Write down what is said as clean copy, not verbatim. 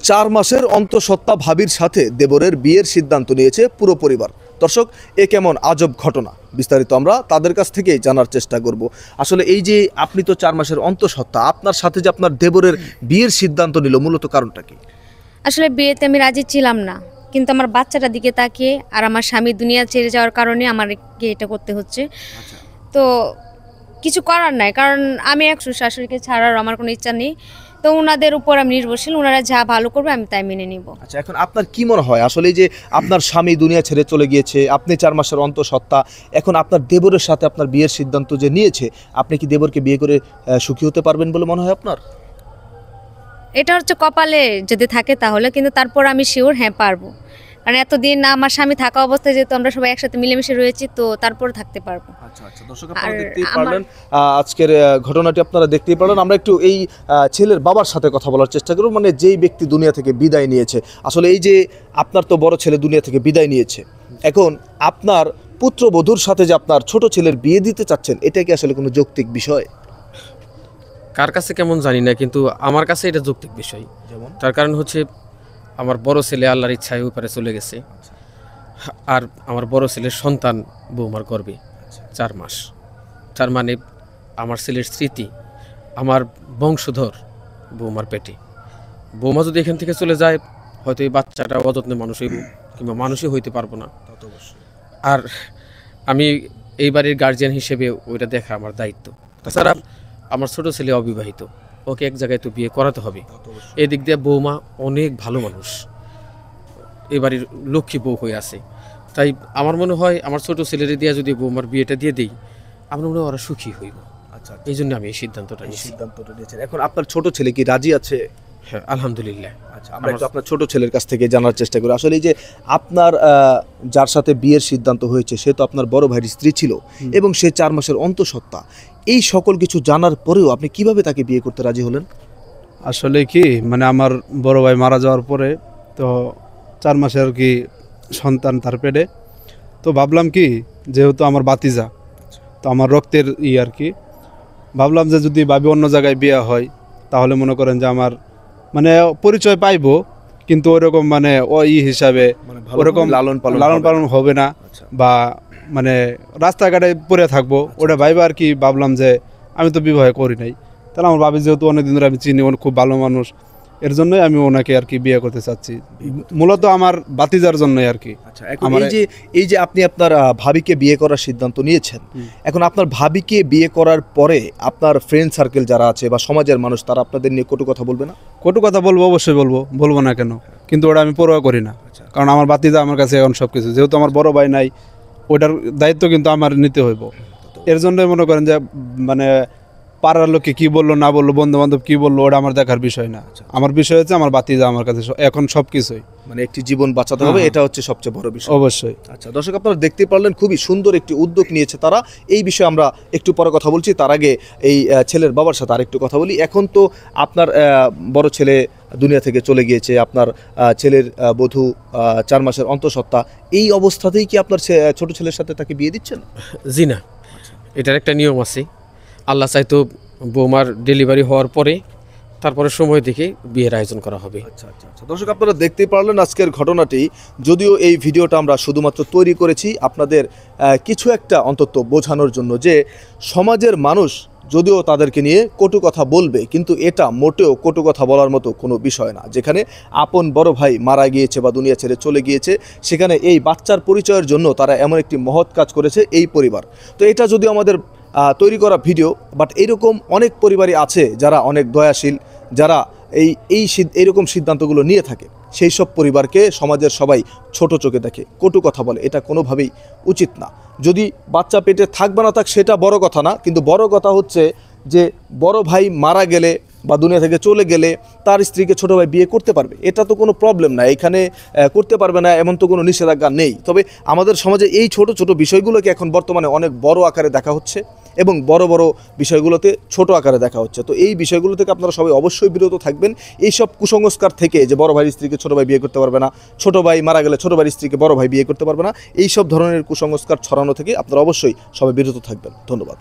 4 মাসের অন্তঃসত্ত্বা ভাবির সাথে দেবরের বিয়ের সিদ্ধান্ত নিয়েছে পুরো পরিবার। দর্শক, এ কেমন আজব ঘটনা, বিস্তারিত আমরা তাদের কাছ থেকেই জানার চেষ্টা করব। আসলে এই যে আপনি তো 4 মাসের অন্তঃসত্ত্বা, আপনার সাথে যে আপনার দেবরের বিয়ের সিদ্ধান্ত নিল, মূলত কারণটা কি? আসলে বিয়েতে আমি রাজি ছিলাম না, কিন্তু আমার বাচ্চাটার দিকে তাকিয়ে আর আমার স্বামী দুনিয়া ছেড়ে যাওয়ার কারণে আমাকে এটা করতে হচ্ছে। তো কিছু করার নাই, কারণ আমি এক শাশুড়িকে ছাড়ার আমার কোনো ইচ্ছা নেই। তো ওনাদের উপর আমি নির্ভরশীল, ওনারা যা ভালো করবে আমি তাই মেনে নিব। আচ্ছা, এখন আপনার কি মনে হয় আসলে এই যে আপনার স্বামী দুনিয়া ছেড়ে চলে গিয়েছে, আপনি 4 মাসের অন্তঃসত্ত্বা, এখন আপনার দেবরের সাথে আপনার বিয়ের সিদ্ধান্ত যে নিয়েছে, আপনি কি দেবরকে বিয়ে করে সুখী হতে পারবেন বলে মনে হয় আপনার? এটা হচ্ছে কপালে যদি থাকে তাহলে, কিন্তু তারপর আমি শিওর হ্যাঁ পারবো, কারণ এতদিন আমার স্বামী থাকা অবস্থায় যেহেতু আমরা সবাই একসাথে মিলেমিশে রয়েছি, তো তারপর থাকতে পারবো। আচ্ছা আচ্ছা, দর্শক আপনারা দেখতেই পারলেন, আজকের ঘটনাটি আপনারা দেখতেই পারলেন। আমরা একটু এই ছেলের বাবার সাথে কথা বলার চেষ্টা করব, মানে যেই ব্যক্তি দুনিয়া থেকে বিদায় নিয়েছে। আসলে এই যে আপনার তো বড় ছেলে দুনিয়া থেকে বিদায় নিয়েছে, এখন আপনার পুত্রবধূর সাথে যে আপনার ছোট ছেলের বিয়ে দিতে চাচ্ছেন, এটা কি আসলে কোনো যৌক্তিক বিষয়? কার কাছে কেমন জানি না, কিন্তু আমার কাছে এটা যৌক্তিক বিষয়। যেমন তার কারণ হচ্ছে আমার বড় ছেলে আল্লাহর ইচ্ছায় ওই পারে চলে গেছে, আর আমার বড় ছেলের সন্তান বৌমার গর্ভে 4 মাস। তার মানে আমার ছেলের স্মৃতি, আমার বংশধর বৌমার পেটে। বৌমা যদি এখান থেকে চলে যায়, হয়তো এই বাচ্চাটা অযত্নে মানুষ হইব, কিংবা মানুষই হইতে পারবো না। আর আমি এই বাড়ির গার্জিয়ান হিসেবে ওইটা দেখা আমার দায়িত্ব। তাছাড়া আমার ছোট ছেলে অবিবাহিত, ওকে এক জায়গায় তো বিয়ে করাতে হবে। এদিক দিয়ে বৌমা অনেক ভালো মানুষ, এই বাড়ির লক্ষ্মী বউ হয়ে আছে। তাই আমার মনে হয় আমার ছোট ছেলের দিয়ে যদি বৌমার বিয়েটা দিয়ে দিই, আমার মনে হয় ওরা সুখী হইব। আচ্ছা, এই জন্য আমি এই সিদ্ধান্তটা নিয়েছি। নিয়েছেন। এখন আপনার ছোট ছেলে কি রাজি আছে? হ্যাঁ, আলহামদুলিল্লাহ। আচ্ছা, আমরা একটু আপনার ছোট ছেলের কাছ থেকে জানার চেষ্টা করি। আসলে এই যে আপনার যার সাথে বিয়ের সিদ্ধান্ত হয়েছে, সে তো আপনার বড় ভাইয়ের স্ত্রী ছিল এবং সে 4 মাসের অন্তঃসত্ত্বা। এই সকল কিছু জানার পরেও আপনি কিভাবে তাকে বিয়ে করতে রাজি হলেন? আসলে কি, মানে আমার বড় ভাই মারা যাওয়ার পরে তো 4 মাসের আর কি সন্তান তার পেটে। তো ভাবলাম কি, যেহেতু আমার ভাতিজা, তো আমার রক্তের আর কি, ভাবলাম যে যদি ভাবি অন্য জায়গায় বিয়ে হয়, তাহলে মনে করেন যে আমার মানে পরিচয় পাইবো, কিন্তু ওইরকম মানে ওই হিসাবে ওরকম লালন পালন হবে না, বা মানে রাস্তাঘাটে পড়ে থাকবো, ওটা ভাইবা আর কি। ভাবলাম যে আমি তো বিবাহ করি নাই, তাহলে আমার ভাবি যেহেতু অনেকদিন ধরে আমি চিনি, খুব ভালো মানুষ, এর জন্যই আমি ওনাকে আর কি বিয়ে করতে চাচ্ছি, মূলত আমার ভাতিজার জন্যই আর কি। আচ্ছা, এখন এই যে আপনি আপনার ভাবিকে বিয়ে করার সিদ্ধান্ত নিয়েছেন, এখন আপনার ভাবিকে বিয়ে করার পরে আপনার ফ্রেন্ড সার্কেল যারা আছে বা সমাজের মানুষ, তারা আপনাদের নিয়ে কটু কথা বলবে না? কটু কথা বলবো, অবশ্যই বলবো না কেন, কিন্তু ওটা আমি পরোয়া করি না। কারণ আমার ভাতিজা আমার কাছে এখন সব কিছু, যেহেতু আমার বড় ভাই নাই, ওটার দায়িত্ব কিন্তু আমার নিতে হইব। এর জন্যই মনে করেন যে মানে পাড়ার লোকে কি বললো না বললো, বন্ধু বান্ধব কি বললো, ওটা আমার দেখার বিষয় না। আমার বিষয় হচ্ছে আমার ভাতিজা আমার কাছে এখন সব কিছুই, মানে একটি জীবন বাঁচাতে হবে, এটা হচ্ছে সবচেয়ে বড় বিষয়। অবশ্যই। আচ্ছা দর্শক, আপনারা দেখতে পারলেন খুবই সুন্দর একটি উদ্যোগ নিয়েছে তারা। এই বিষয়ে আমরা একটু পরে কথা বলছি, তার আগে এই ছেলের বাবার সাথে আরেকটু কথা বলি। এখন তো আপনার বড় ছেলে দুনিয়া থেকে চলে গিয়েছে, আপনার ছেলের বধূ 4 মাসের অন্তঃসত্ত্বা, এই অবস্থাতেই কি আপনার ছোট ছেলের সাথে তাকে বিয়ে দিচ্ছেন? জি না, এটার একটা নিয়ম আছে। আল্লাহ চাইতো বৌমার ডেলিভারি হওয়ার পরে, তারপরে সময় দেখে বিয়ের আয়োজন করা হবে। আচ্ছা আচ্ছা আচ্ছা, দর্শক আপনারা দেখতেই পারলেন আজকের ঘটনাটি। যদিও এই ভিডিওটা আমরা শুধুমাত্র তৈরি করেছি আপনাদের কিছু একটা অন্তত বোঝানোর জন্য, যে সমাজের মানুষ যদিও তাদেরকে নিয়ে কটু কথা বলবে, কিন্তু এটা মোটেও কটু কথা বলার মতো কোনো বিষয় না। যেখানে আপন বড় ভাই মারা গিয়েছে বা দুনিয়া ছেড়ে চলে গিয়েছে, সেখানে এই বাচ্চার পরিচয়ের জন্য তারা এমন একটি মহৎ কাজ করেছে এই পরিবার। তো এটা যদিও আমাদের তৈরি করা ভিডিও, বাট এইরকম অনেক পরিবারই আছে যারা অনেক দয়াশীল, যারা এইরকম সিদ্ধান্তগুলো নিয়ে থাকে। সেই সব পরিবারকে সমাজের সবাই ছোট চোখে দেখে, কটু কথা বলে, এটা কোনোভাবেই উচিত না। যদি বাচ্চা পেটে থাকবে না থাক সেটা বড় কথা না, কিন্তু বড় কথা হচ্ছে যে বড় ভাই মারা গেলে বা দুনিয়া থেকে চলে গেলে তার স্ত্রীকে ছোট ভাই বিয়ে করতে পারবে, এটা তো কোনো প্রবলেম না। এখানে করতে পারবে না এমন তো কোনো নিষেধাজ্ঞা নেই। তবে আমাদের সমাজে এই ছোট ছোট বিষয়গুলোকে এখন বর্তমানে অনেক বড় আকারে দেখা হচ্ছে এবং বড় বড় বিষয়গুলোতে ছোট আকারে দেখা হচ্ছে। তো এই বিষয়গুলো থেকে আপনারা সবাই অবশ্যই বিরত থাকবেন, এই সব কুসংস্কার থেকে, যে বড় ভাইয়ের স্ত্রীকে ছোট ভাই বিয়ে করতে পারবে না, ছোট ভাই মারা গেলে ছোট ভাইয়ের স্ত্রীকে বড় ভাই বিয়ে করতে পারবে না, এই সব ধরনের কুসংস্কার ছড়ানো থেকে আপনারা অবশ্যই সবাই বিরত থাকবেন। ধন্যবাদ।